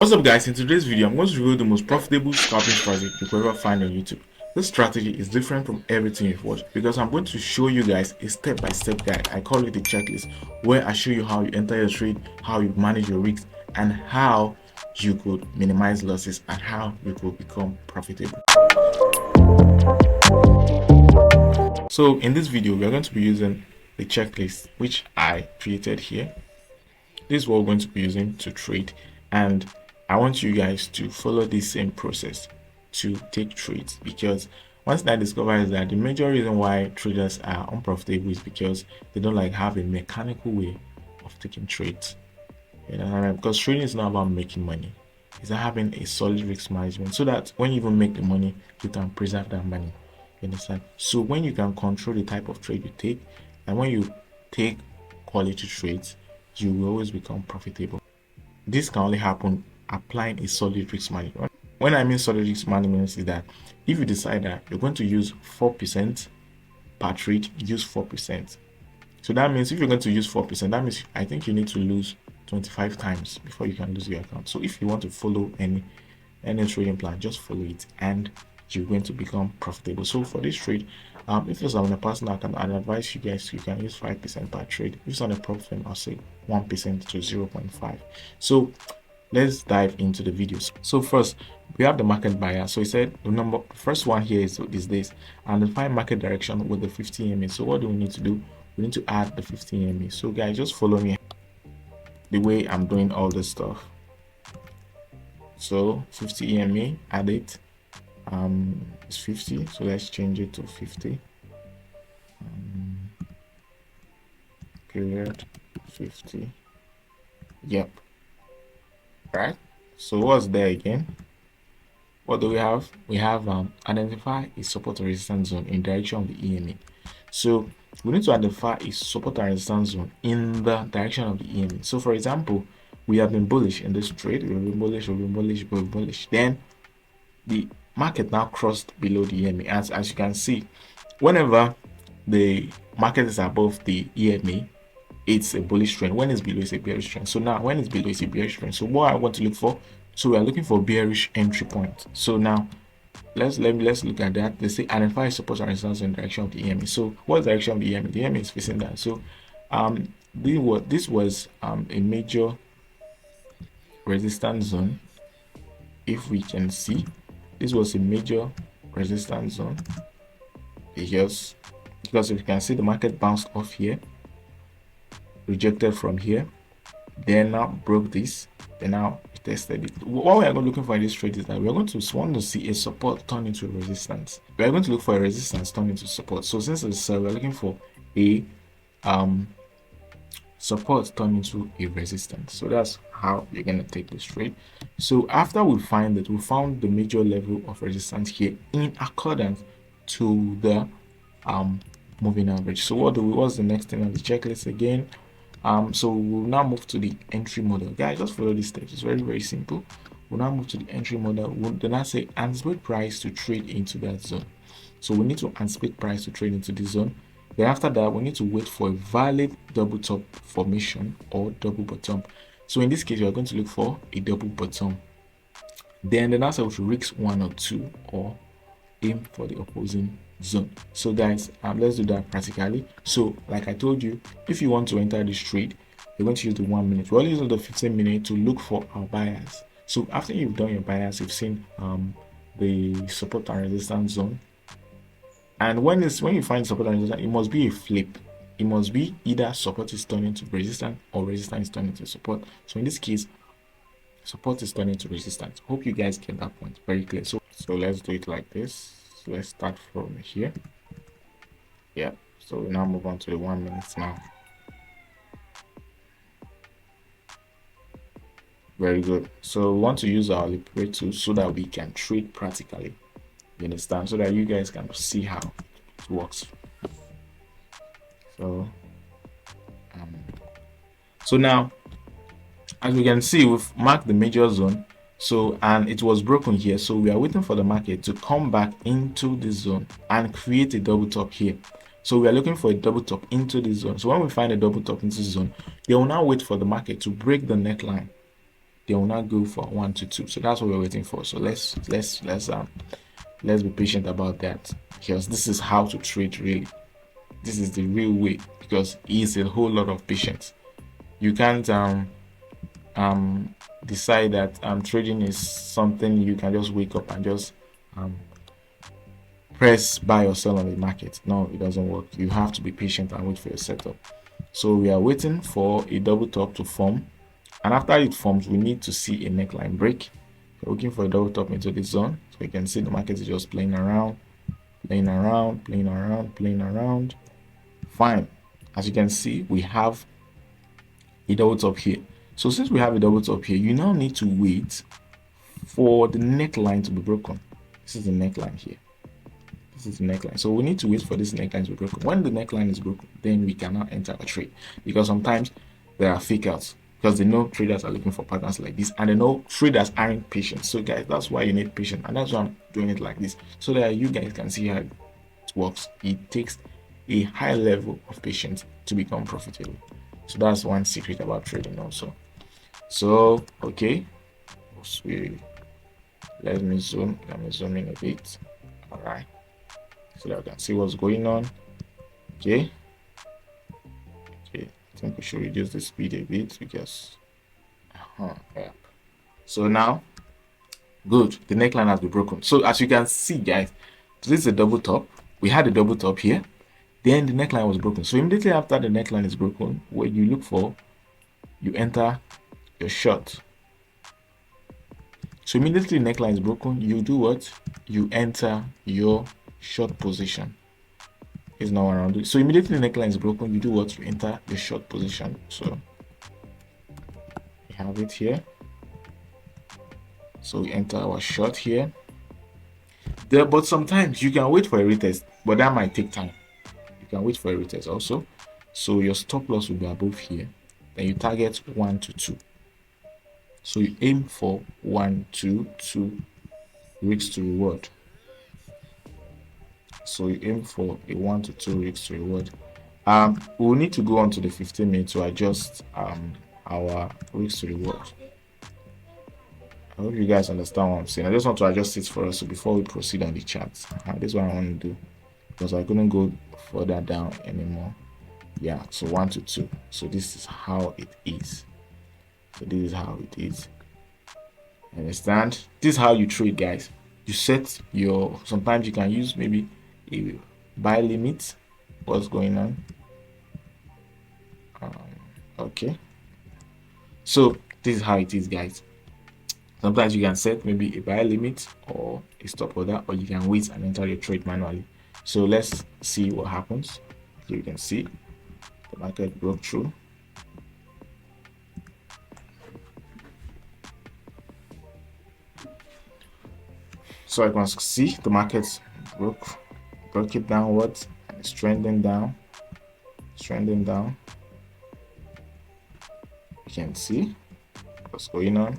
What's up guys, in today's video I'm going to reveal the most profitable scalping strategy you could ever find on YouTube. This strategy is different from everything you've watched because I'm going to show you guys a step-by-step guide. I call it the checklist, where I show you how you enter your trade, how you manage your risks, and how you could minimize losses and how you could become profitable. So in this video we are going to be using the checklist which I created here. This is what we're going to be using to trade, and I want you guys to follow this same process to take trades, because one thing I discovered is that the major reason why traders are unprofitable is because they don't have a mechanical way of taking trades. You know, because trading is not about making money, it's about having a solid risk management so that when you even make the money, you can preserve that money. You understand? So when you can control the type of trade you take, and when you take quality trades, you will always become profitable. This can only happen applying a solid risk management. When I mean solid risk management is that if you decide that you're going to use 4% per trade, use 4%. So that means if you're going to use 4%, that means I think you need to lose 25 times before you can lose your account. So if you want to follow any trading plan, just follow it and you're going to become profitable. So for this trade, if it's on a personal account, I'd advise you guys, you can use 5% per trade. If it's on a prop firm, I'll say 1% to 0.5. So let's dive into the videos. So first, we have the market buyer. So he said the first one here is this, and define market direction with the 50 EMA. So what do we need to do? We need to add the 50 EMA. So guys, just follow me the way I'm doing all this stuff. So 50 EMA, add it. It's 50, so let's change it to 50. Period 50. Yep. Right, so what's there again? What do we have? We have identify a support and resistance zone in direction of the EMA. So we need to identify a support and resistance zone in the direction of the EMA. So for example, we have been bullish in this trade, we've been bullish. Then the market now crossed below the EMA. As you can see, whenever the market is above the EMA, it's a bullish trend. When it's below, it's a bearish trend. So now when it's below, it's a bearish trend. So what I want to look for, so we are looking for bearish entry point. So now let's look at that. They say identify support and resistance in the direction of the EMA. So what direction of the EMA? The EMA is facing that. So this was a major resistance zone. If we can see, this was a major resistance zone because if you can see, the market bounced off here, rejected from here, then now broke this, then now tested it. What we are looking for in this trade is that we are going to want to see a support turn into a resistance. We are going to look for a resistance turn into support. So since it's we are looking for a support turn into a resistance. So that's how you're going to take this trade. So after we find that, we found the major level of resistance here in accordance to the moving average. So what's the next thing on the checklist again? So we'll now move to the entry model. Guys, just follow these steps. It's very, very simple. We'll now move to the entry model. We'll then I say anticipate price to trade into that zone. So we need to anticipate price to trade into this zone. Then after that, we need to wait for a valid double top formation or double bottom. So in this case, we are going to look for a double bottom. Then the answer we should risk 1 or 2 or aim for the opposing zone. So guys, let's do that practically. So like I told you, if you want to enter this trade, you're going to use the 1 minute. We're using the 15 minute to look for our buyers. So after you've done your buyers, you've seen the support and resistance zone. And when you find support and resistance, it must be a flip. It must be either support is turning to resistance or resistance is turning to support. So in this case, support is turning to resistance. Hope you guys get that point very clear. So let's do it like this. So let's start from here. Yeah, so we now move on to the 1 minute now. Very good. So we want to use our Libre tool so that we can trade practically. You understand? So that you guys can see how it works. So now, as we can see, we've marked the major zone. So, and it was broken here. So we are waiting for the market to come back into this zone and create a double top here. So we are looking for a double top into this zone. So when we find a double top into this zone, they will now wait for the market to break the neckline. they will not go for 1 to 2. So that's what we're waiting for. So let's be patient about that, because this is how to trade really. This is the real way, because it's a whole lot of patience. You can't decide that trading is something you can just wake up and just press buy or sell on the market. No, it doesn't work. You have to be patient and wait for your setup. So we are waiting for a double top to form, and after it forms, we need to see a neckline break. We're looking for a double top into this zone, so you can see the market is just playing around. Fine. As you can see, we have a double top here. So since we have a double top here, you now need to wait for the neckline to be broken. This is the neckline here. This is the neckline. So we need to wait for this neckline to be broken. When the neckline is broken, then we cannot enter a trade, because sometimes there are fake outs, because they know traders are looking for patterns like this, and they know traders aren't patient. So guys, that's why you need patience, and that's why I'm doing it like this, so that you guys can see how it works. It takes a high level of patience to become profitable. So that's one secret about trading also. So okay, let me zoom in a bit. All right, so that I can see what's going on. Okay, I think we should reduce the speed a bit, because yeah. So now, good, the neckline has been broken. So as you can see, guys, this is a double top. We had a double top here, then the neckline was broken. So immediately after the neckline is broken, what you look for, you enter your short. So immediately the neckline is broken, you do what? You enter your short position. It's now around it. So immediately the neckline is broken, you do what? You enter your short position. So we have it here. So we enter our short here. But sometimes you can wait for a retest, but that might take time. You can wait for a retest also. So your stop loss will be above here. Then you target 1 to 2. So you aim for 1 to 2 risk to reward. So you aim for a 1 to 2 risk to reward. We'll need to go on to the 15 minutes to adjust our risk to reward. I hope you guys understand what I'm saying. I just want to adjust it for us, so before we proceed on the charts. This is what I want to do, because I couldn't go further down anymore. Yeah, so 1 to 2. So this is how it is. So this is how it is. Understand? This is how you trade, guys. You set your, sometimes you can use maybe a buy limit. What's going on? Okay. So this is how it is, guys. Sometimes you can set maybe a buy limit or a stop order, or you can wait and enter your trade manually. So let's see what happens. Here you can see the market broke through. So I can see the market broke it downwards, and it's trending down. You can see what's going on.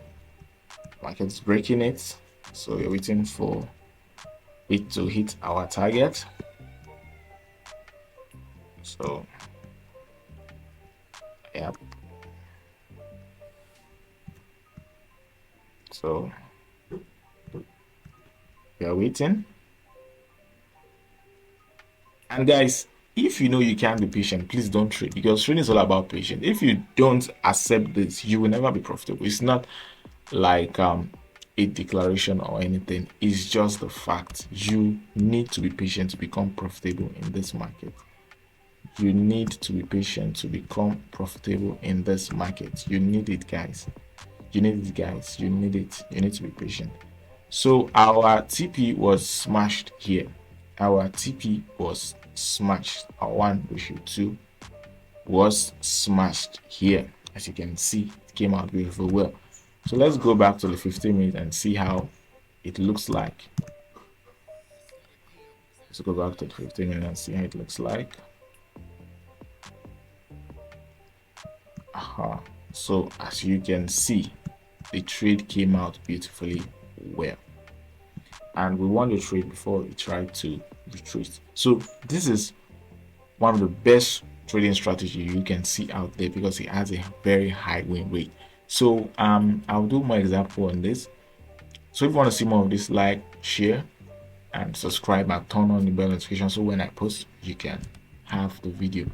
Market's breaking it, so we're waiting for it to hit our target. So yep, so we are waiting. And guys, if you know you can't be patient, please don't trade, because trading is all about patience. If you don't accept this, you will never be profitable. It's not like a declaration or anything. It's just the fact. You need to be patient to become profitable in this market. You need to be patient to become profitable in this market. You need it, guys. You need it, guys. You need it. You need to be patient. So our TP was smashed here. Our TP was smashed. Our 1:2 was smashed here. As you can see, it came out beautiful well. So let's go back to the 15 minutes and see how it looks like. Let's go back to the 15 minutes and see how it looks like. So as you can see, the trade came out beautifully well, and we won the trade before we tried to retreat. So this is one of the best trading strategy you can see out there, because it has a very high win rate. So I'll do more example on this. So if you want to see more of this, like, share, and subscribe, and turn on the bell notification so when I post you can have the video